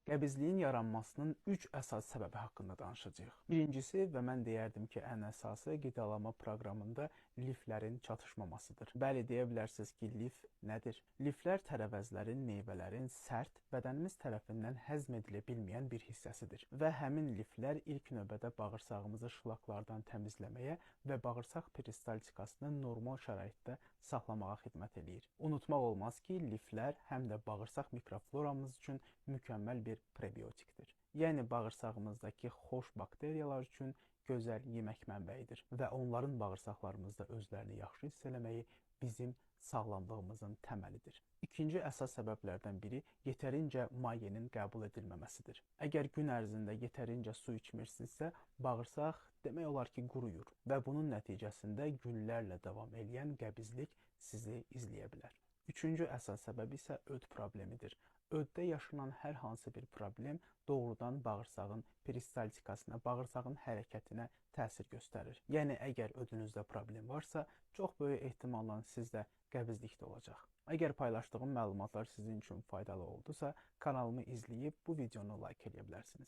Qəbizliyin yaranmasının 3 əsas səbəbi haqqında danışacağıq. Birincisi və mən deyərdim ki, ən əsası qidalanma proqramında liflərin çatışmamasıdır. Bəli, deyə bilərsiniz ki, lif nədir? Liflər tərəvəzlərin, meyvələrin sərt, bədənimiz tərəfindən həzm edilə bilməyən bir hissəsidir. Və həmin liflər ilk növbədə bağırsağımızı şlaqlardan təmizləməyə və bağırsaq peristaltikasını normal şəraitdə saxlamağa xidmət eləyir. Unutmaq olmaz ki, liflər həm də bağırsaq mikrofloramız üçün mükəmməl bir prebiotikdir. Yəni bağırsağımızdakı xoş bakteriyalar üçün gözəl yemək mənbəyidir və onların bağırsaqlarımızda özlərini yaxşı hiss eləməyi bizim sağlamlığımızın təməlidir. İkinci əsas səbəblərdən biri yetərincə mayenin qəbul edilməməsidir. Əgər gün ərzində yetərincə su içmirsinizsə, bağırsaq demək olar ki, quruyur və bunun nəticəsində günlərlə davam edən qəbizlik sizi izləyə bilər. Üçüncü əsas səbəb isə öd problemidir. Öddə yaşanan hər hansı bir problem doğrudan bağırsağın peristaltikasına, bağırsağın hərəkətinə təsir göstərir. Yəni, əgər ödünüzdə problem varsa, çox böyük ehtimalla sizdə qəbizlik də olacaq. Əgər paylaşdığım məlumatlar sizin üçün faydalı oldusa, kanalımı izləyib bu videonu like edə bilərsiniz.